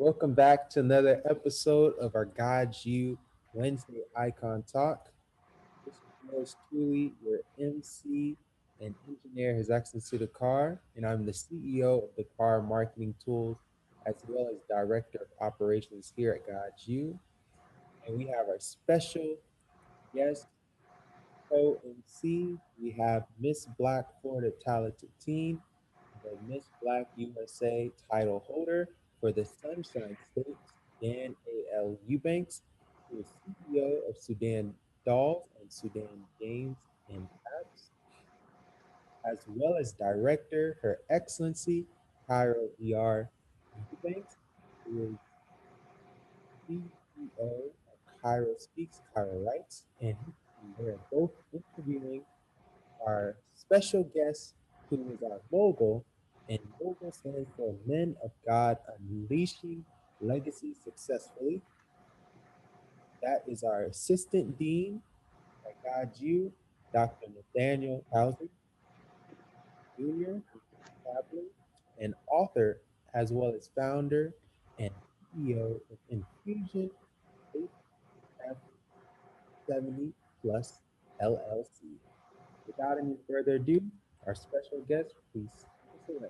Welcome back to another episode of our GODSU Wednesday Icon Talk. This is yours truly, your MC and engineer, His Excellency Dakar, and I'm the CEO of Dakar Marketing Tools, as well as Director of Operations here at GODSU. And we have our special guest, Co-M.C. We have Miss Black Florida Talented Teen, the Miss Black USA title holder for the Sunshine State, Diane A.L. Eubanks, who is CEO of Sudan Dolls and Sudan Games and Apps, as well as Director, Her Excellency, Cairo E.R. Eubanks, who is CEO of CairoSpeaks CairoWrites, and they're both interviewing our special guest, who is our mogul, and mogul stands for Men of God Unleashing Legacy Successfully. That is our Assistant Dean at GODSU, Dr. Nathaniel Couser, Jr., Chaplain, and author, as well as founder and CEO of InfusionHF70 LLC. Without any further ado, our special guest, please take us away.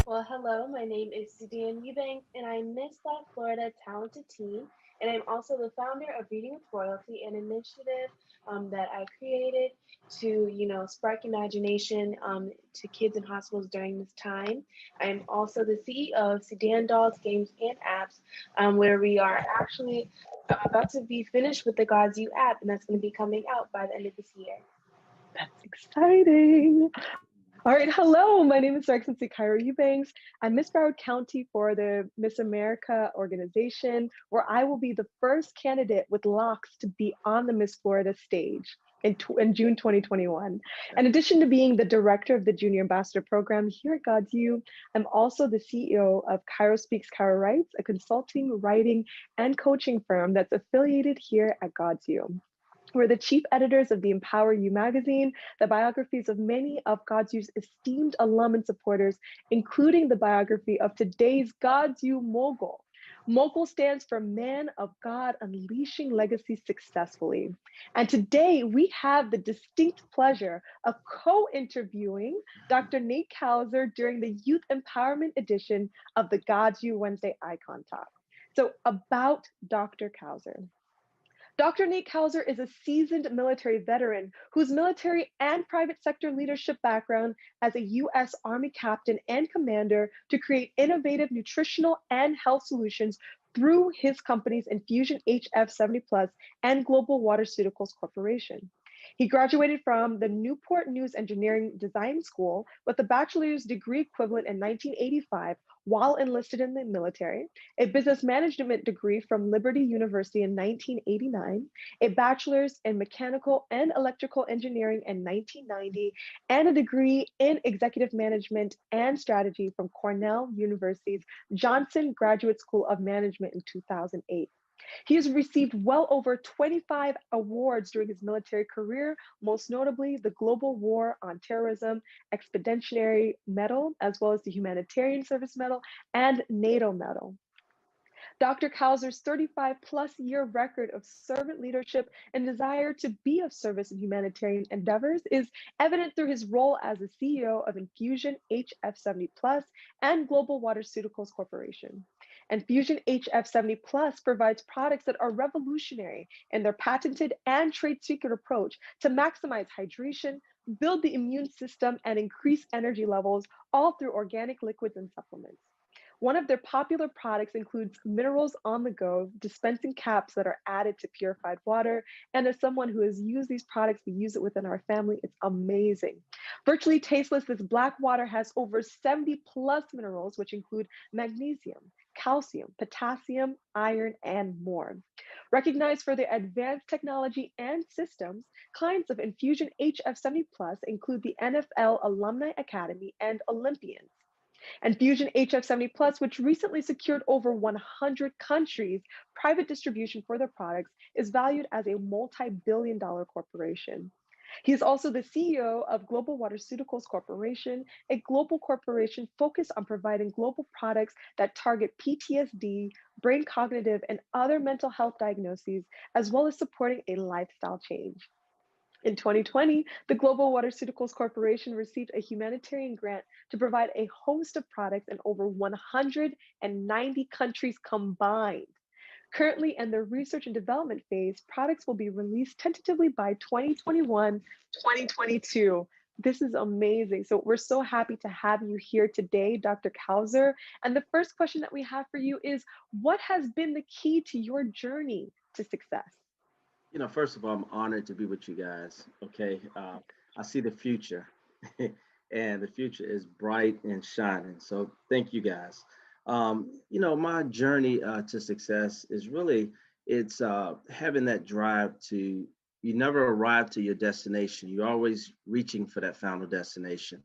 Well, hello, my name is Diane Eubanks, and I'm Miss Black Florida Talented Teen, and I'm also the founder of Reading with Royalty, an initiative that I created to, spark imagination to kids in hospitals during this time. I'm also the CEO of Sudan Dolls, Games, and Apps, where we are actually about to be finished with the GODSU app, and that's going to be coming out by the end of this year. That's exciting. All right, hello, my name is Her Excellency Cairo Eubanks. I'm Miss Broward County for the Miss America organization, where I will be the first candidate with locks to be on the Miss Florida stage in June 2021. In addition to being the director of the Junior Ambassador Program here at GODSU, I'm also the CEO of CairoSpeaks CairoWrites, a consulting, writing, and coaching firm that's affiliated here at GODSU. We're the chief editors of the Empower You magazine, the biographies of many of GODSU's esteemed alum and supporters, including the biography of today's GODSU mogul. Mogul stands for Man of God Unleashing Legacy Successfully. And today we have the distinct pleasure of co-interviewing Dr. Nate Couser during the Youth Empowerment edition of the GODSU Wednesday Icon Talk. So about Dr. Couser. Dr. Nate Couser is a seasoned military veteran whose military and private sector leadership background as a U.S. Army captain and commander to create innovative nutritional and health solutions through his companies InfusionHF70 and Global Waterceuticals Corporation. He graduated from the Newport News Engineering Design School with a bachelor's degree equivalent in 1985 while enlisted in the military, a business management degree from Liberty University in 1989, a bachelor's in mechanical and electrical engineering in 1990, and a degree in executive management and strategy from Cornell University's Johnson Graduate School of Management in 2008. He has received well over 25 awards during his military career, most notably the Global War on Terrorism Expeditionary Medal, as well as the Humanitarian Service Medal and NATO Medal. Dr. Couser's 35-plus-year record of servant leadership and desire to be of service in humanitarian endeavors is evident through his role as the CEO of InfusionHF70 and Global Waterceuticals Corporation. InfusionHF70 provides products that are revolutionary in their patented and trade secret approach to maximize hydration, build the immune system, and increase energy levels, all through organic liquids and supplements. One of their popular products includes minerals on the go, dispensing caps that are added to purified water. And as someone who has used these products, we use it within our family, it's amazing. Virtually tasteless, this black water has over 70 plus minerals, which include magnesium, calcium, potassium, iron, and more. Recognized for their advanced technology and systems, clients of InfusionHF70 include the NFL Alumni Academy and Olympians. InfusionHF70 which recently secured over 100 countries private distribution for their products, is valued as a multi-billion-dollar corporation. He is also the CEO of Global Waterceuticals Corporation, a global corporation focused on providing global products that target PTSD, brain cognitive, and other mental health diagnoses, as well as supporting a lifestyle change. In 2020, the Global Waterceuticals Corporation received a humanitarian grant to provide a host of products in over 190 countries combined. Currently in the research and development phase, products will be released tentatively by 2021, 2022. This is amazing. So we're so happy to have you here today, Dr. Couser. And the first question that we have for you is, what has been the key to your journey to success? You know, first of all, I'm honored to be with you guys. Okay. I see the future and the future is bright and shining. So thank you guys. You know, my journey to success is really, it's having that drive to, you never arrive to your destination. You're always reaching for that final destination.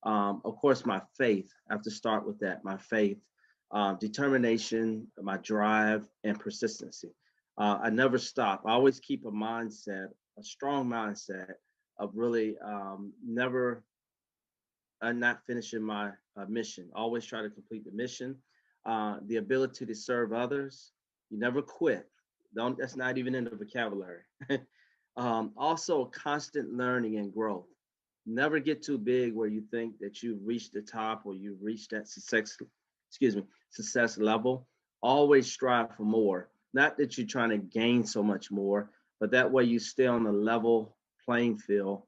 Of course, my faith, I have to start with that, my faith, determination, my drive, and persistency. I never stop. I always keep a mindset, a strong mindset of really never not finishing my mission. Always try to complete the mission. The ability to serve others. You never quit. Don't. That's not even in the vocabulary. Also, constant learning and growth. Never get too big where you think that you've reached the top or you've reached that success. Excuse me, success level. Always strive for more. Not that you're trying to gain so much more, but that way you stay on the level playing field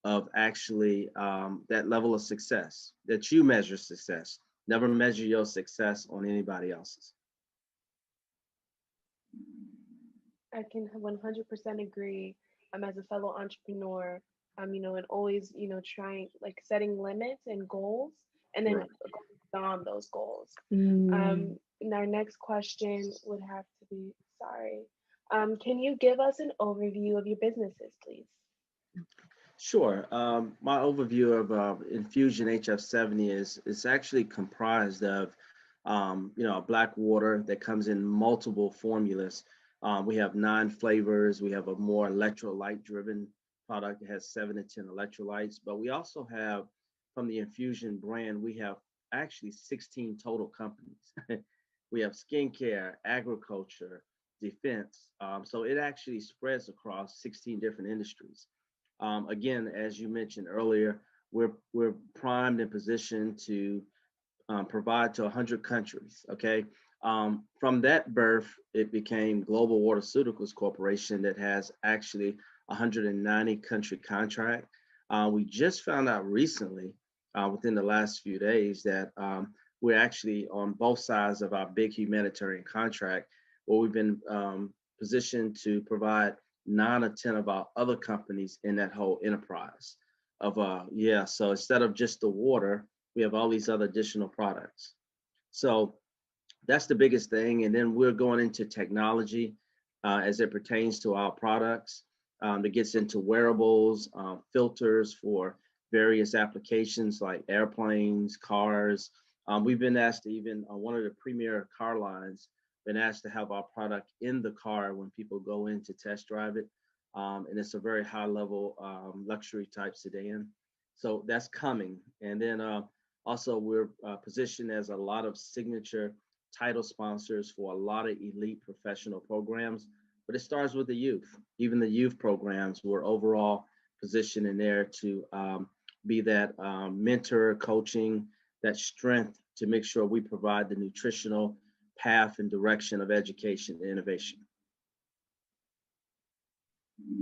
of actually that level of success that you measure success. Never measure your success on anybody else's. I can 100% agree. As a fellow entrepreneur, you know, and always, you know, trying like setting limits and goals, and then Right. going beyond those goals. Mm. And our next question would have to be, sorry, can you give us an overview of your businesses, please? Sure. My overview of InfusionHF70 is actually comprised of, you know, a black water that comes in multiple formulas. We have 9 flavors. We have a more electrolyte-driven product that has 7 to 10 electrolytes. But we also have, from the Infusion brand, we have actually 16 total companies. We have skincare, agriculture, defense. So it actually spreads across 16 different industries. Again, as you mentioned earlier, we're primed and positioned to provide to 100 countries. Okay. From that birth, it became Global Waterceuticals Corporation that has actually 190 country contract. We just found out recently, within the last few days, that we're actually on both sides of our big humanitarian contract, where we've been positioned to provide 9 or 10 of our other companies in that whole enterprise of so instead of just the water, we have all these other additional products. So that's the biggest thing. And then we're going into technology as it pertains to our products. That gets into wearables, filters for various applications like airplanes, cars. We've been asked to even one of the premier car lines been asked to have our product in the car when people go in to test drive it. And it's a very high level luxury type sedan. So that's coming. And then also we're positioned as a lot of signature title sponsors for a lot of elite professional programs, but it starts with the youth. Even the youth programs, we're overall positioned in there to be that mentor, coaching, that strength to make sure we provide the nutritional path and direction of education and innovation.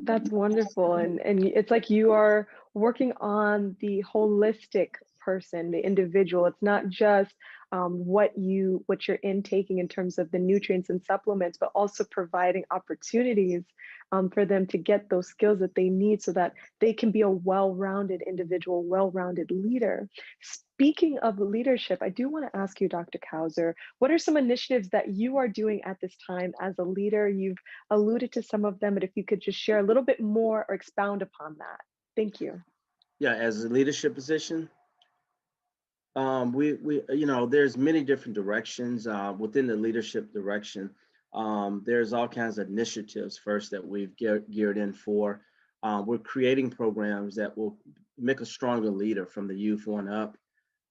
That's wonderful. And it's like you are working on the holistic person, the individual. It's not just what you're intaking in terms of the nutrients and supplements, but also providing opportunities for them to get those skills that they need so that they can be a well-rounded individual, well-rounded leader. Speaking of leadership, I do want to ask you, Dr. Couser, what are some initiatives that you are doing at this time as a leader? You've alluded to some of them, but if you could just share a little bit more or expound upon that. Thank you. Yeah, as a leadership position, we you know, there's many different directions within the leadership direction. There's all kinds of initiatives first that we've geared in for. we're creating programs that will make a stronger leader from the youth on up.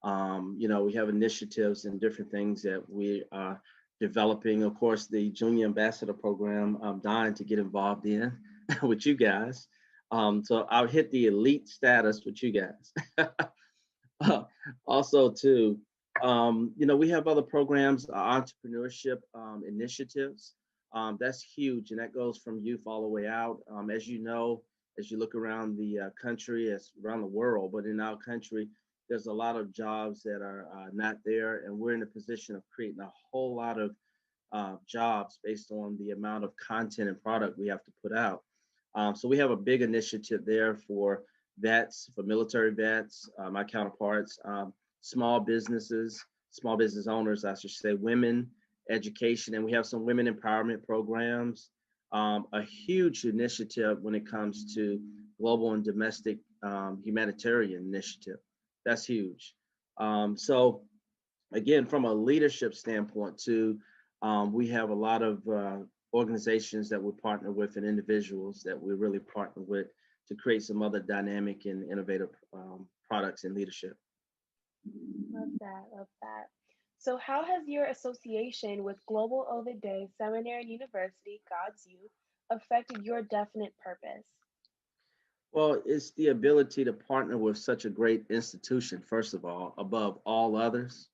We have initiatives and different things that we are developing. Of course, the Junior Ambassador Program, I'm dying to get involved in with you guys. So I'll hit the elite status with you guys. Also, too, we have other programs, entrepreneurship initiatives. That's huge, and that goes from youth all the way out. As you know, as you look around the country, as around the world, but in our country, there's a lot of jobs that are not there, and we're in a position of creating a whole lot of jobs based on the amount of content and product we have to put out. So we have a big initiative there for vets, for military vets, my counterparts, small businesses, small business owners, I should say, women, education, and we have some women empowerment programs. A huge initiative when it comes to global and domestic humanitarian initiative. That's huge. So again, from a leadership standpoint too, we have a lot of organizations that we partner with and individuals that we really partner with to create some other dynamic and innovative products in leadership. Love that, love that. So how has your association with Global Ovid Day Seminary and University, GODSU, affected your definite purpose? Well, it's the ability to partner with such a great institution, first of all, above all others.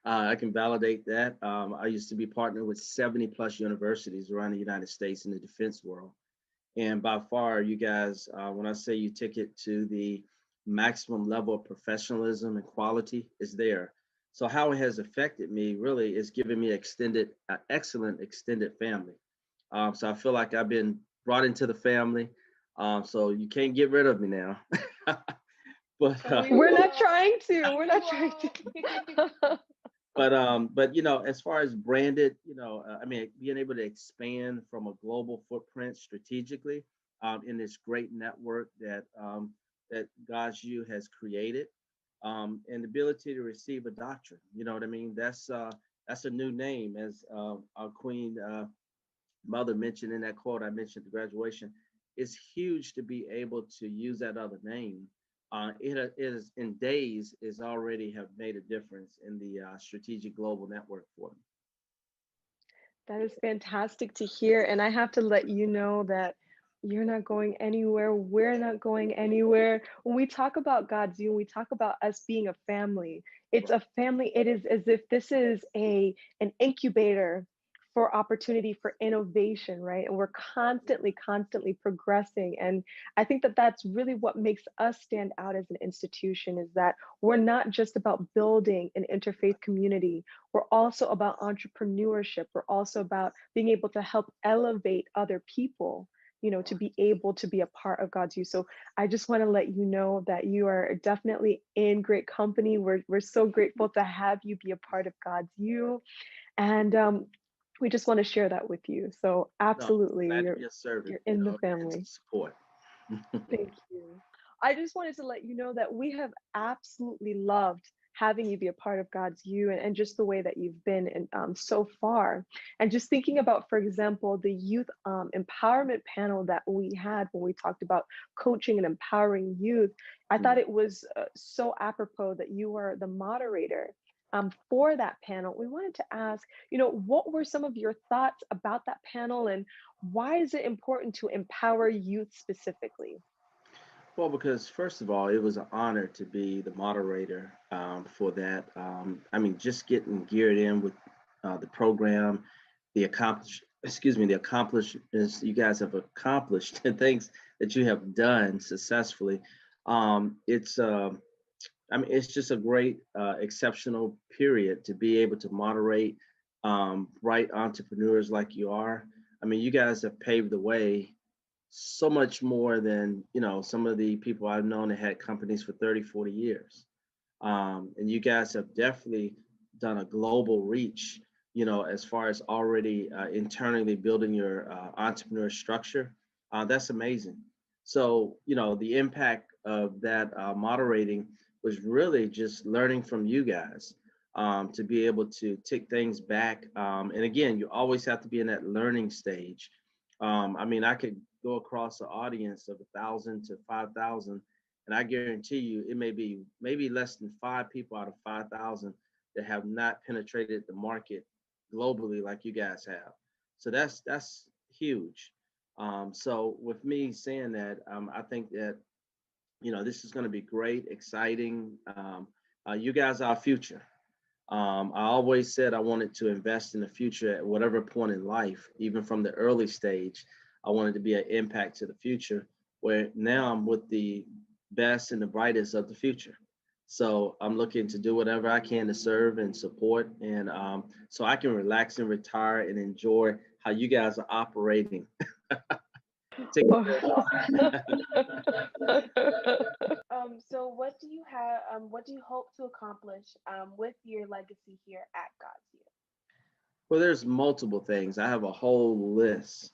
I can validate that. I used to be partnered with 70 plus universities around the United States in the defense world. And by far, you guys, when I say you take it to the maximum level of professionalism and quality, is there. So how it has affected me really is giving me excellent extended family. So I feel like I've been brought into the family. So you can't get rid of me now. But we're not trying to. We're not trying to. But as far as branded, being able to expand from a global footprint strategically in this great network that GODSU has created, and the ability to receive a doctorate. You know what I mean? That's a new name, as our Queen Mother mentioned in that quote I mentioned at the graduation. It's huge to be able to use that other name. It is in days is already have made a difference in the strategic global network for me. That is fantastic to hear. And I have to let you know that you're not going anywhere. We're not going anywhere. When we talk about GODSU, we talk about us being a family. It's a family. It is as if this is an incubator for opportunity for innovation, right? And we're constantly progressing. And I think that that's really what makes us stand out as an institution, is that we're not just about building an interfaith community. We're also about entrepreneurship. We're also about being able to help elevate other people, to be able to be a part of GODSU. So I just want to let you know that you are definitely in great company. We're so grateful to have you be a part of GODSU. And we just want to share that with you. So absolutely, No, you're in the family. Support. Thank you. I just wanted to let you know that we have absolutely loved having you be a part of GODSU and just the way that you've been so far. And just thinking about, for example, the youth empowerment panel that we had when we talked about coaching and empowering youth, I thought it was so apropos that you were the moderator for that panel. We wanted to ask, what were some of your thoughts about that panel, and why is it important to empower youth specifically? Well, because first of all, it was an honor to be the moderator for that. Just getting geared in with the program, the accomplishments you guys have accomplished, and things that you have done successfully. It's just a great, exceptional period to be able to moderate bright entrepreneurs like you are. You guys have paved the way so much more than, some of the people I've known that had companies for 30, 40 years. And you guys have definitely done a global reach, as far as already internally building your entrepreneur structure. That's amazing. So, the impact of that moderating was really just learning from you guys to be able to take things back. And again, you always have to be in that learning stage. I could go across an audience of 1,000 to 5,000, and I guarantee you it may be maybe less than 5 people out of 5,000 that have not penetrated the market globally like you guys have. So that's huge. So with me saying that, I think that this is going to be great, exciting. You guys are our future. I always said I wanted to invest in the future at whatever point in life, even from the early stage. I wanted to be an impact to the future, where now I'm with the best and the brightest of the future. So I'm looking to do whatever I can to serve and support, and so I can relax and retire and enjoy how you guys are operating. Take So what do you have, what do you hope to accomplish with your legacy here at GODSU? Well, there's multiple things. I have a whole list,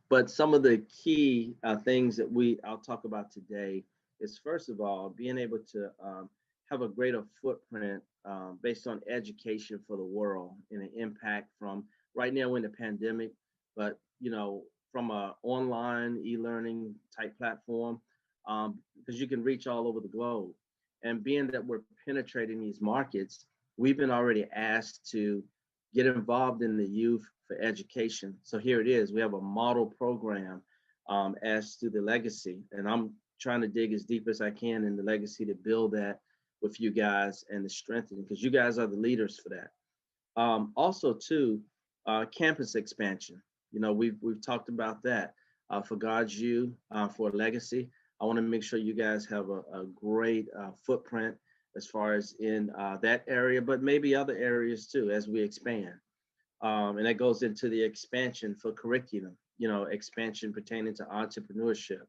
but some of the key things that I'll talk about today is, first of all, being able to have a greater footprint based on education for the world and an impact from right now we're in the pandemic, but from a online e-learning type platform, because you can reach all over the globe. And being that we're penetrating these markets, we've been already asked to get involved in the youth for education. So here it is. We have a model program as to the legacy, and I'm trying to dig as deep as I can in the legacy to build that with you guys and to strengthen, because you guys are the leaders for that. Also, too, campus expansion. We've talked about that for GODSU, for legacy. I want to make sure you guys have a great footprint as far as in that area, but maybe other areas too as we expand. And that goes into the expansion for curriculum, expansion pertaining to entrepreneurship,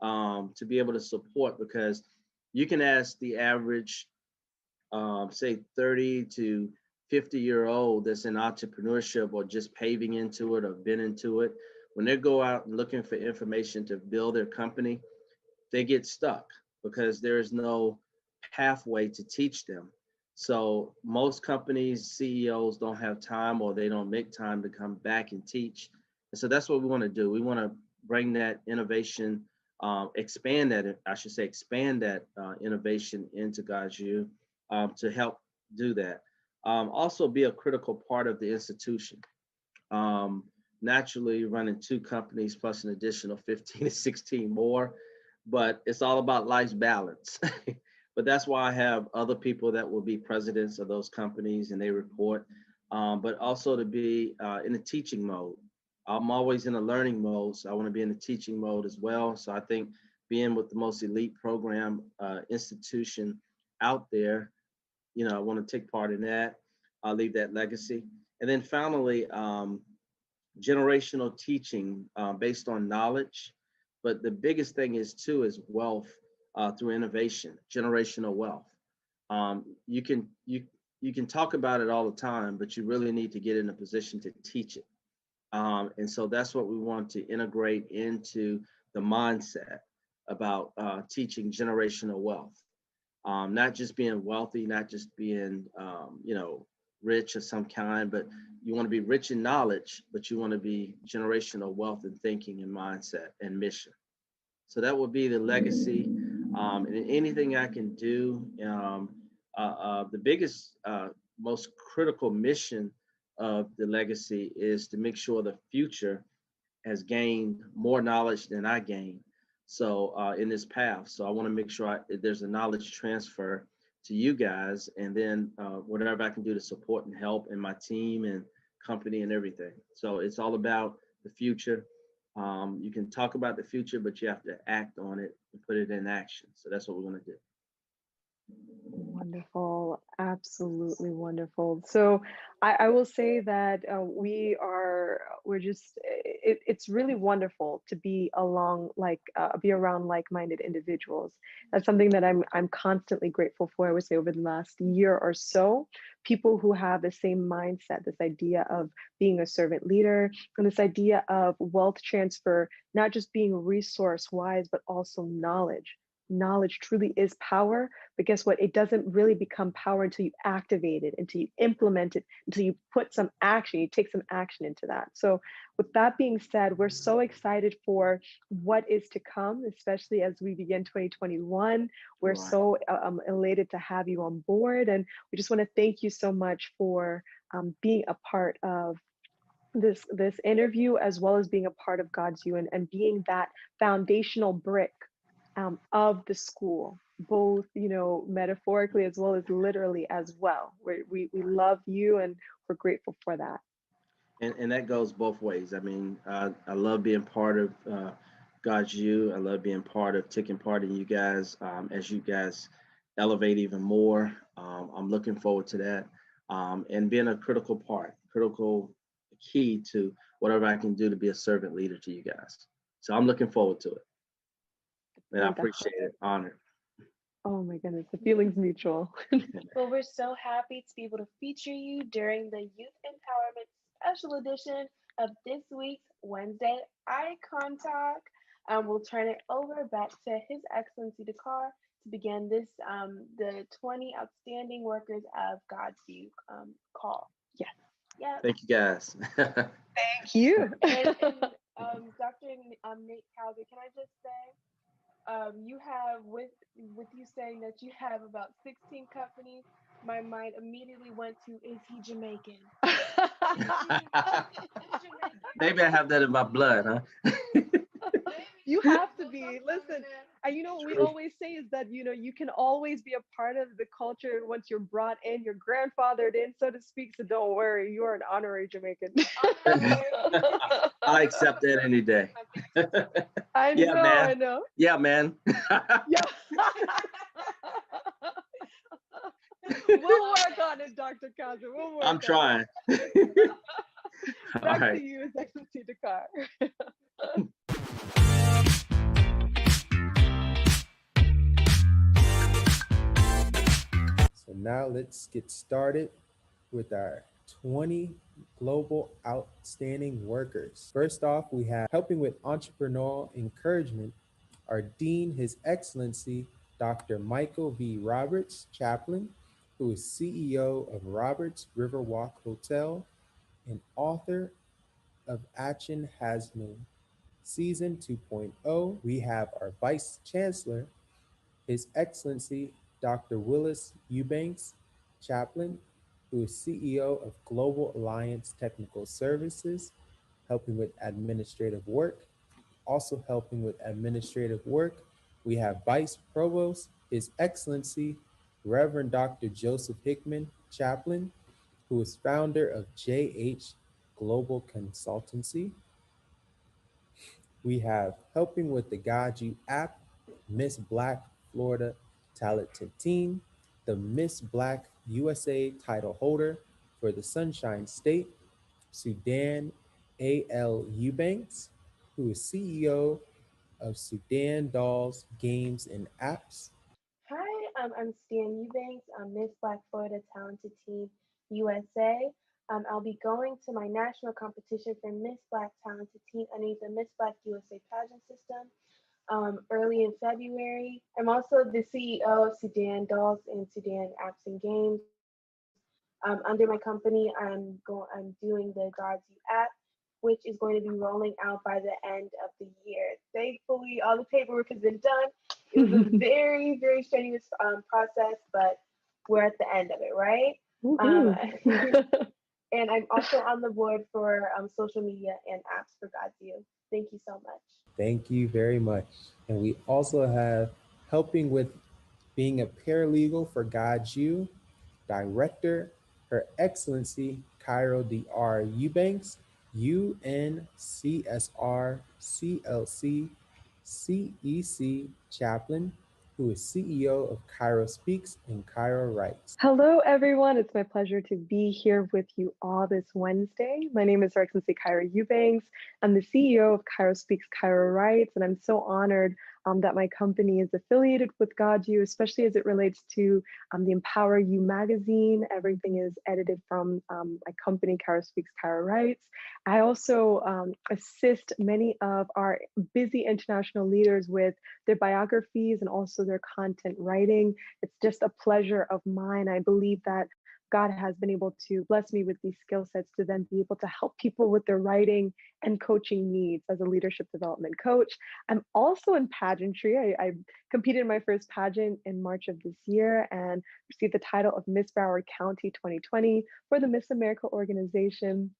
to be able to support, because you can ask the average, say 30 to 50-year-old that's in entrepreneurship or just paving into it or been into it, when they go out and looking for information to build their company, they get stuck because there is no pathway to teach them. So most companies, CEOs don't have time, or they don't make time to come back and teach. And so that's what we want to do. We want to bring that innovation, expand that innovation into GODSU to help do that. Also be a critical part of the institution. Naturally running 2 companies plus an additional 15 to 16 more, but it's all about life's balance. But that's why I have other people that will be presidents of those companies and they report, but also to be in a teaching mode. I'm always in a learning mode, so I want to be in the teaching mode as well. So I think being with the most elite program institution out there, I want to take part in that. I'll leave that legacy. And then finally, generational teaching based on knowledge. But the biggest thing is too is wealth through innovation, generational wealth. You can talk about it all the time, but you really need to get in a position to teach it. And so that's what we want to integrate into the mindset about teaching generational wealth. Not just being wealthy, not just being rich of some kind, but you want to be rich in knowledge, but you want to be generational wealth in thinking and mindset and mission. So that would be the legacy. And anything I can do, the biggest, most critical mission of the legacy is to make sure the future has gained more knowledge than I gained. So in this path, so I want to make sure there's a knowledge transfer to you guys, and then whatever I can do to support and help in my team and company and everything. So it's all about the future. You can talk about the future, but you have to act on it and put it in action. So that's what we're going to do. Wonderful, absolutely wonderful. So I will say that it's really wonderful to be be around like-minded individuals. That's something that I'm constantly grateful for. I would say over the last year or so, people who have the same mindset, this idea of being a servant leader, and this idea of wealth transfer, not just being resource wise, but also knowledge. knowledge truly is power, but guess what? It doesn't really become power until you activate it, until you implement it, until you put some action, you take some action into that. So with that being said, we're so excited for what is to come, especially as we begin 2021. We're Right. so elated to have you on board. And we just want to thank you so much for being a part of this interview, as well as being a part of GODSU and being that foundational brick of the school, both, you know, metaphorically as well as literally as well. We love you and we're grateful for that. And that goes both ways. I mean, I love being part of GODSU. I love being part of taking part in you guys as you guys elevate even more. I'm looking forward to that and being a critical key to whatever I can do to be a servant leader to you guys. So I'm looking forward to it. And I appreciate it, honored. Oh my goodness, the feeling's mutual. Well, we're so happy to be able to feature you during the Youth Empowerment Special Edition of this week's Wednesday Icon Talk. We'll turn it over back to His Excellency Dakar to begin this, the 20 Outstanding Workers of GODSU call. Yes. Yeah. Thank you, guys. Thank you. And Dr. Nate Couser, can I just say, you have, with you saying that you have about 16 companies, my mind immediately went to, is he Jamaican? Maybe I have that in my blood, huh? You have to be. Listen, and you know what we always say is that, you know, you can always be a part of the culture once you're brought in, you're grandfathered in, so to speak. So don't worry, you are an honorary Jamaican. I accept that any day. I Yeah, know, man. I know. Yeah, man. Yeah. We'll work on it, Dr. Couser. We'll work I'm on trying. it. Back All right. to you, His Excellency Dakar. So now let's get started with our 20 global outstanding workers. First off, we have helping with entrepreneurial encouragement, our Dean, His Excellency, Dr. Michael V. Roberts, Chaplain, who is CEO of Roberts Riverwalk Hotel and author of Action Hasman Season 2.0. We have our Vice Chancellor, His Excellency Dr. Willis Eubanks, Chaplain, who is CEO of Global Alliance Technical Services, helping with administrative work. Also helping with administrative work, we have Vice Provost, His Excellency Reverend Dr. Joseph Hickman, Chaplain, who is founder of JH Global Consultancy. We have helping with the GODSU app, Miss Black Florida Talented Team, the Miss Black USA title holder for the Sunshine State, Sudan A.L. Eubanks, who is CEO of Sudan Dolls Games and Apps. Hi, I'm Stan Eubanks. I'm Miss Black Florida Talented Team USA. I'll be going to my national competition for Miss Black Talented Team underneath the Miss Black USA pageant system early in February. I'm also the CEO of Sudan Dolls and Sudan Apps and Games. Under my company, I'm doing the GODSU app, which is going to be rolling out by the end of the year. Thankfully, all the paperwork has been done. It was a very, very strenuous process, but we're at the end of it, right? And I'm also on the board for social media and apps for GODSU. Thank you so much. Thank you very much. And we also have helping with being a paralegal for GODSU, Director, Her Excellency Cairo Dr. Eubanks, UNCSR CLC CEC Chaplain, who is CEO of CairoSpeaks and CairoWrites. Hello, everyone. It's my pleasure to be here with you all this Wednesday. My name is Her Excellency Cairo Eubanks. I'm the CEO of CairoSpeaks CairoWrites, and I'm so honored that my company is affiliated with GODSU, especially as it relates to the Empower You magazine. Everything is edited from my company, CairoSpeaks CairoWrites. I also assist many of our busy international leaders with their biographies and also their content writing. It's just a pleasure of mine. I believe that God has been able to bless me with these skill sets to then be able to help people with their writing and coaching needs as a leadership development coach. I'm also in pageantry. I competed in my first pageant in March of this year and received the title of Miss Broward County 2020 for the Miss America organization.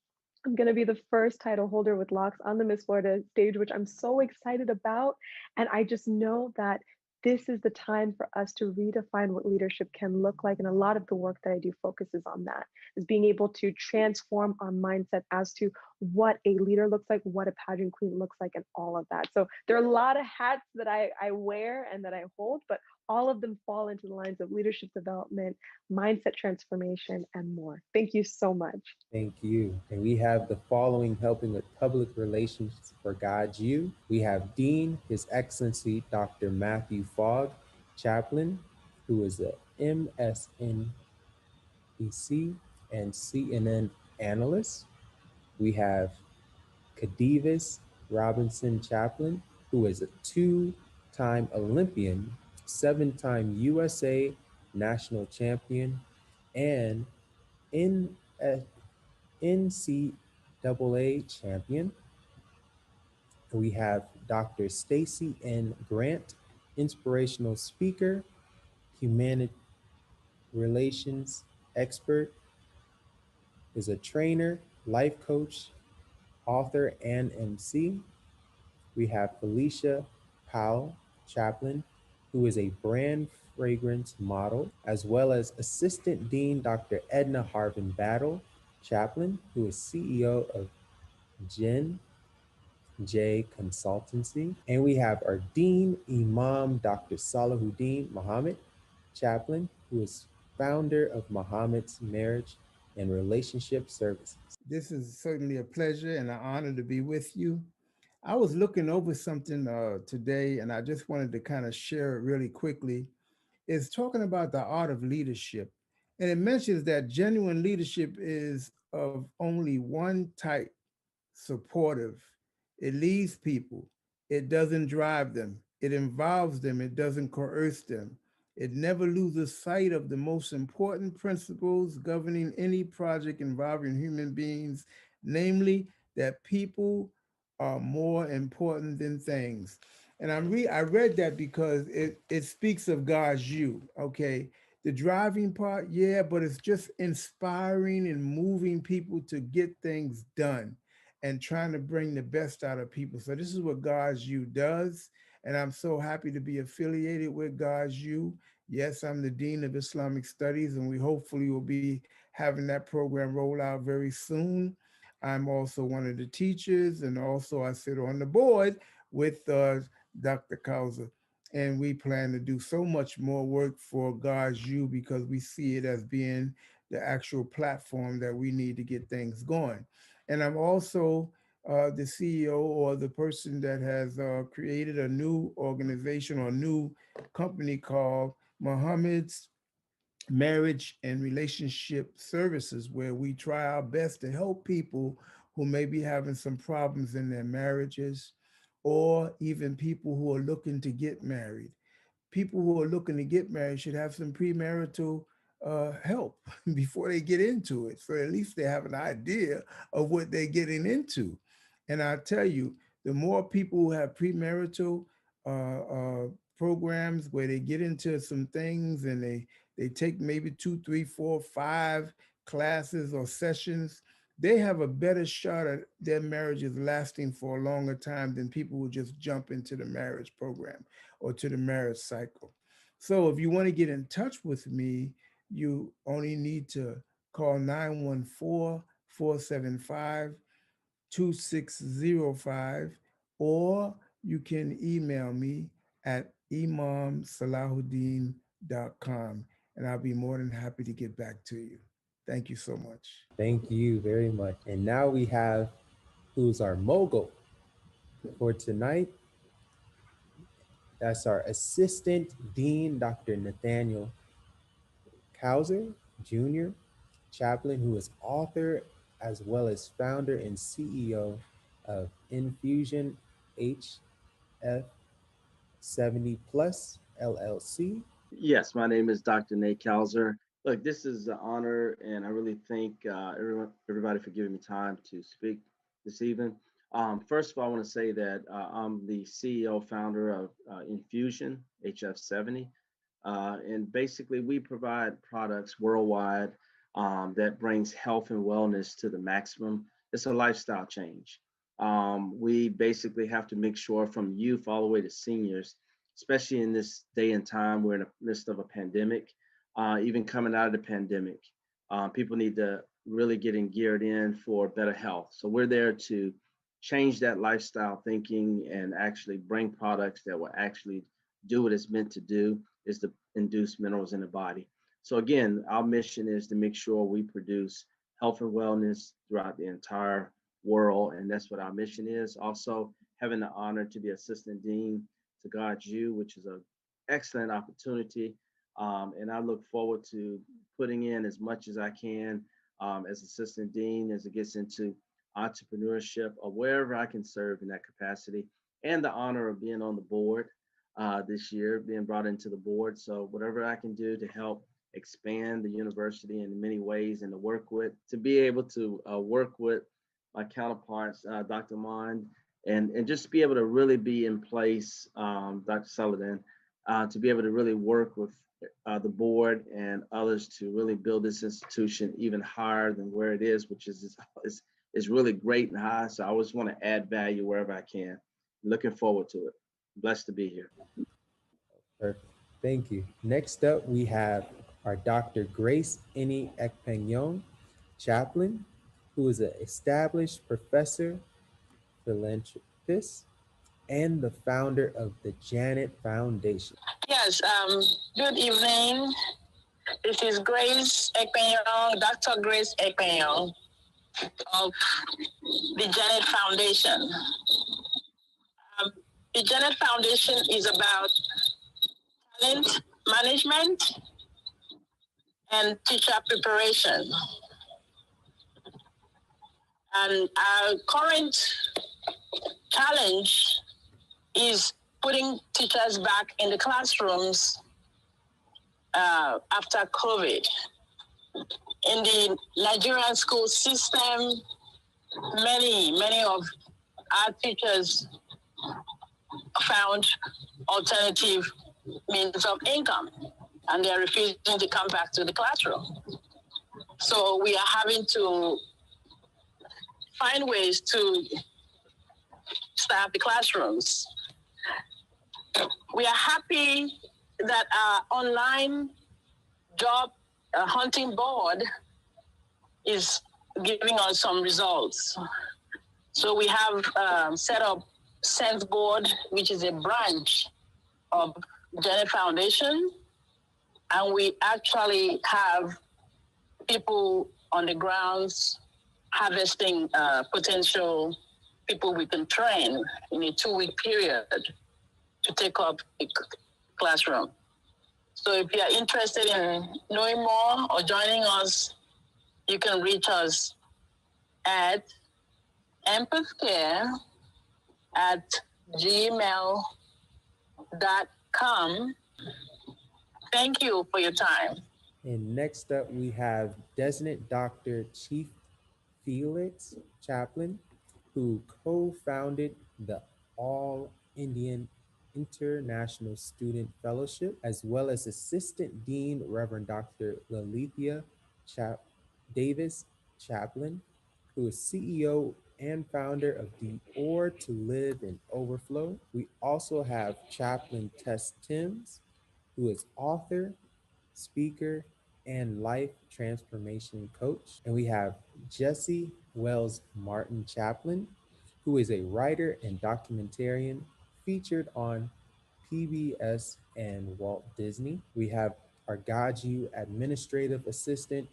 I'm going to be the first title holder with locks on the Miss Florida stage, which I'm so excited about. And I just know that this is the time for us to redefine what leadership can look like. And a lot of the work that I do focuses on that, is being able to transform our mindset as to what a leader looks like, what a pageant queen looks like, and all of that. So there are a lot of hats that I wear and that I hold, but all of them fall into the lines of leadership development, mindset transformation, and more. Thank you so much. Thank you. And we have the following helping with public relations for GODSU. We have Dean, His Excellency Dr. Matthew Fogg, Chaplain, who is a MSNBC and CNN analyst. We have Khadivus Robinson Chaplin, who is a two-time Olympian, seven-time USA national champion, and in NCAA champion. We have Dr. Stacy N. Grant, inspirational speaker, humanity relations expert, is a trainer, life coach, author, and MC. We have Felicia Powell, Chaplain, who is a brand fragrance model, as well as Assistant Dean Dr. Edna Harvin Battle, Chaplain, who is CEO of Gen J Consultancy. And we have our Dean Imam Dr. Salahuddin Muhammad, Chaplain, who is founder of Muhammad's Marriage and Relationship Services. This is certainly a pleasure and an honor to be with you. I was looking over something today, and I just wanted to kind of share it really quickly. It's talking about the art of leadership. And it mentions that genuine leadership is of only one type: supportive. It leads people. It doesn't drive them. It involves them. It doesn't coerce them. It never loses sight of the most important principles governing any project involving human beings, namely that people are more important than things. And I read that because it speaks of God's you, okay? The driving part, yeah, but it's just inspiring and moving people to get things done and trying to bring the best out of people. So this is what God's You does. And I'm so happy to be affiliated with God's You. Yes, I'm the Dean of Islamic Studies, and we hopefully will be having that program roll out very soon. I'm also one of the teachers, and also I sit on the board with Dr. Couser. And we plan to do so much more work for God's You because we see it as being the actual platform that we need to get things going. And I'm also the CEO, or the person that has created a new organization or new company called Muhammad's Marriage and Relationship Services, where we try our best to help people who may be having some problems in their marriages, or even people who are looking to get married. People who are looking to get married should have some premarital help before they get into it. So at least they have an idea of what they're getting into. And I tell you, the more people who have premarital programs where they get into some things and they take maybe 2, 3, 4, 5 classes or sessions, they have a better shot at their marriages lasting for a longer time than people who just jump into the marriage program or to the marriage cycle. So if you want to get in touch with me, you only need to call 914-475-2605, or you can email me at imamsalahuddin.com, and I'll be more than happy to get back to you. Thank you so much. Thank you very much. And now we have who's our mogul for tonight. That's our Assistant Dean, Dr. Nathaniel Couser Jr., Chaplain, who is author as well as founder and CEO of Infusion HF70 Plus LLC. Yes, my name is Dr. Nate Couser. Look, this is an honor, and I really thank everybody for giving me time to speak this evening. First of all, I want to say that I'm the CEO founder of Infusion HF70, and basically we provide products worldwide that brings health and wellness to the maximum. It's a lifestyle change. We basically have to make sure from youth all the way to seniors, especially in this day and time, we're in the midst of a pandemic, even coming out of the pandemic, people need to really getting geared in for better health. So we're there to change that lifestyle thinking and actually bring products that will actually do what it's meant to do, is to induce minerals in the body. So again, our mission is to make sure we produce health and wellness throughout the entire world. And that's what our mission is. Also having the honor to be assistant dean to GODSU, which is an excellent opportunity. And I look forward to putting in as much as I can as assistant dean as it gets into entrepreneurship or wherever I can serve in that capacity. And the honor of being on the board this year, being brought into the board. So whatever I can do to help expand the university in many ways and to be able to work with my counterparts, Dr. Mond, and just be able to really be in place, Dr. Sullivan, to be able to really work with the board and others to really build this institution even higher than where it is, which is really great and high. So I always want to add value wherever I can. Looking forward to it. Blessed to be here. Perfect. Thank you. Next up, we have our Dr. Grace Ini Ekpenyong, Chaplain, who is an established professor, philanthropist, and the founder of the Janet Foundation. Yes, good evening. This is Grace Ekpenyong, Dr. Grace Ekpenyong of the Janet Foundation. The Janet Foundation is about talent management and teacher preparation. And our current challenge is putting teachers back in the classrooms after COVID. In the Nigerian school system, many of our teachers found alternative means of income, and they're refusing to come back to the classroom. So we are having to find ways to staff the classrooms. We are happy that our online job hunting board is giving us some results. So we have set up Sense Board, which is a branch of Janet Foundation, and we actually have people on the grounds harvesting potential people we can train in a 2-week period to take up a classroom. So if you are interested in knowing more or joining us, you can reach us at empathcare@gmail.com. Thank you for your time. And next up, we have Designate Dr. Chief Felix Chaplin, who co-founded the All Indian International Student Fellowship, as well as Assistant Dean Reverend Dr. Lalithia Davis Chaplin, who is CEO and founder of the Or to Live in Overflow. We also have Chaplain Tess Timms, who is author, speaker, and life transformation coach. And we have Jesse Wells Martin Chaplin, who is a writer and documentarian featured on PBS and Walt Disney. We have our GODSU administrative assistant,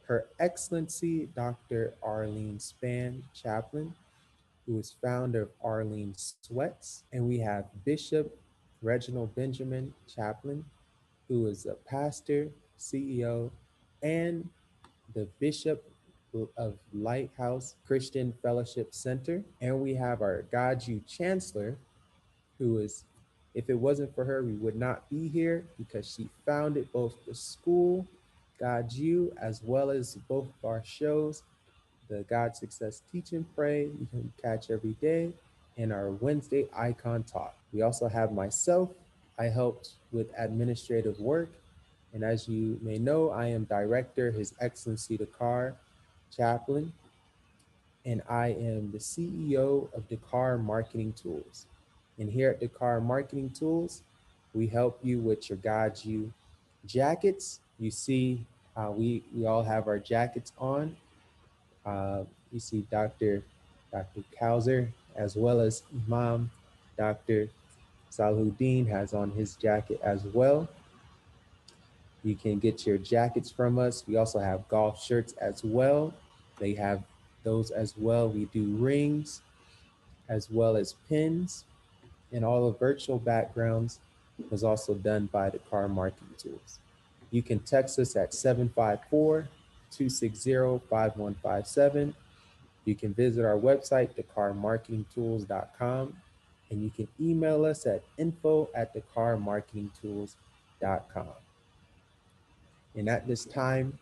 Her Excellency Dr. Arlene Span Chaplin, who is founder of Arlene Sweats. And we have Bishop Reginald Benjamin Chaplain, who is a pastor, CEO, and the Bishop of Lighthouse Christian Fellowship Center. And we have our GODSU Chancellor, who is, if it wasn't for her, we would not be here because she founded both the school, GODSU, as well as both of our shows, the God Success Teach and Pray, you can catch every day, and our Wednesday Icon Talk. We also have myself. I helped with administrative work. And as you may know, I am Director, His Excellency Dakar, Chaplain, and I am the CEO of Dakar Marketing Tools. And here at Dakar Marketing Tools, we help you with your GODSU jackets. You see, we all have our jackets on. You see Dr. Couser, as well as Imam Dr. Salhuddin has on his jacket as well. You can get your jackets from us. We also have golf shirts as well. They have those as well. We do rings as well as pins, and all the virtual backgrounds was also done by Dakar Marketing Tools. You can text us at 754-260-5157. You can visit our website, dakarmarketingtools.com, and you can email us at info@dakarmarketingtools.com. And at this time,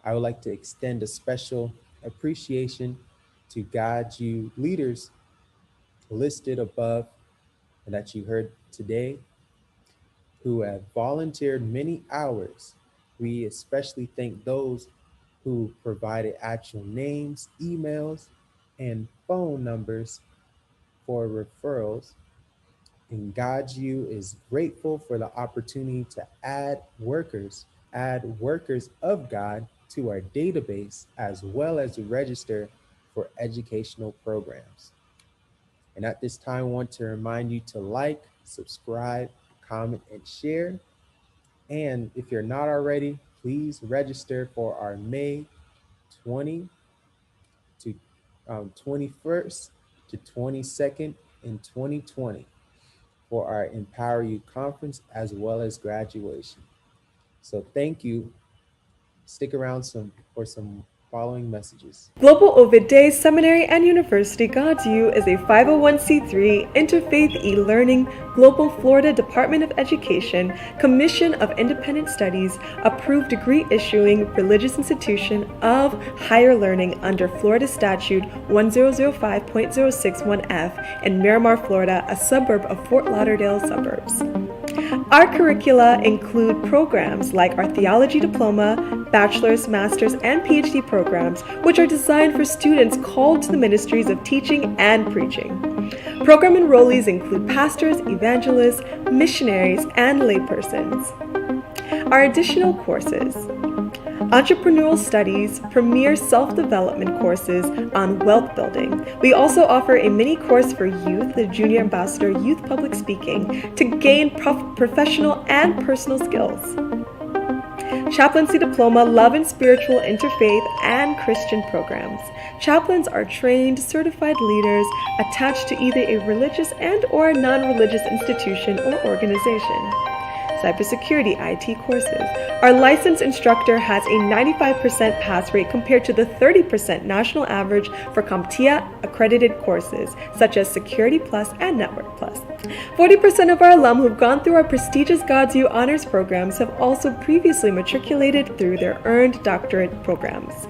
I would like to extend a special appreciation to GODSU leaders listed above and that you heard today, who have volunteered many hours. We especially thank those who provided actual names, emails, and phone numbers for referrals. And GODSU is grateful for the opportunity to add workers of God to our database, as well as to register for educational programs. And at this time, I want to remind you to like, subscribe, comment, and share. And if you're not already, please register for our May 20 to 21st to 22nd in 2020 for our Empower You conference as well as graduation. So thank you. Stick around for some following messages. Global Ovid Day Seminary and University GODSU is a 501c3 interfaith e-learning Global Florida Department of Education Commission of Independent Studies approved degree issuing religious institution of higher learning under Florida Statute 1005.061F in Miramar, Florida, a suburb of Fort Lauderdale suburbs. Our curricula include programs like our theology diploma, bachelor's, master's, and PhD programs, which are designed for students called to the ministries of teaching and preaching. Program enrollees include pastors, evangelists, missionaries, and laypersons. Our additional courses: Entrepreneurial Studies, premier self-development courses on wealth building. We also offer a mini course for youth, the Junior Ambassador Youth Public Speaking, to gain professional and personal skills. Chaplaincy Diploma, Love and Spiritual Interfaith and Christian programs. Chaplains are trained, certified leaders attached to either a religious and/or non-religious institution or organization. Cybersecurity IT courses. Our licensed instructor has a 95% pass rate compared to the 30% national average for CoM.C accredited courses, such as Security Plus and Network Plus. 40% of our alum who've gone through our prestigious GODSU honors programs have also previously matriculated through their earned doctorate programs.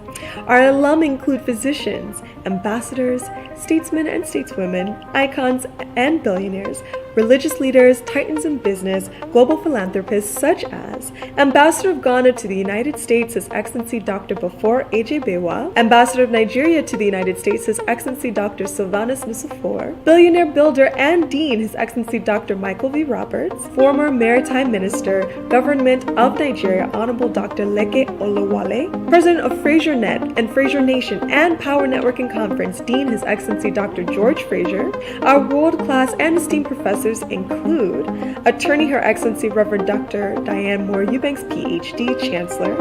Our alum include physicians, ambassadors, statesmen and stateswomen, icons and billionaires, religious leaders, titans in business, global philanthropists such as Ambassador of Ghana to the United States, His Excellency Dr. Bafor A.J. Bewa, Ambassador of Nigeria to the United States, His Excellency Dr. Sylvanus Nusufor, billionaire builder and dean, His Excellency Dr. Michael V. Roberts, former Maritime Minister, Government of Nigeria, Honorable Dr. Leke Olawale, President of Fraser Net and Fraser Nation and Power Networking Conference, Dean, His Excellency Dr. George Fraser. Our world-class and esteemed professors include Attorney Her Excellency Reverend Dr. Diane Moore-Eubanks, PhD, Chancellor,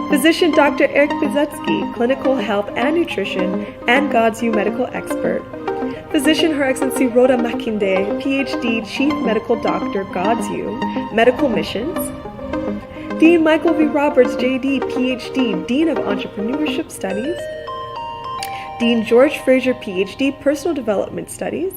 Physician Dr. Eric Bizetsky, Clinical Health and Nutrition and GODSU Medical Expert, Physician Her Excellency Rhoda Makinde, PhD, Chief Medical Doctor, GODSU, Medical Missions. Dean Michael V. Roberts, JD, PhD, Dean of Entrepreneurship Studies. Dean George Fraser, PhD, Personal Development Studies.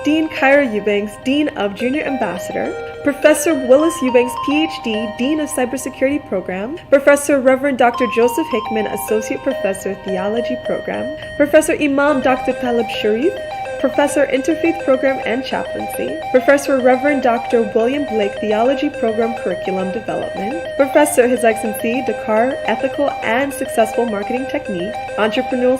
Dean CairoUbanks, Dean of Junior Ambassador. Professor Willis Eubanks, PhD, Dean of Cybersecurity Program. Professor Reverend Dr. Joseph Hickman, Associate Professor, Theology Program. Professor Imam Dr. Talib Sharif, Professor Interfaith Program and Chaplaincy. Professor Reverend Dr. William Blake, Theology Program Curriculum Development. Professor His Excellency Dakar, Ethical and Successful Marketing Technique, Entrepreneurial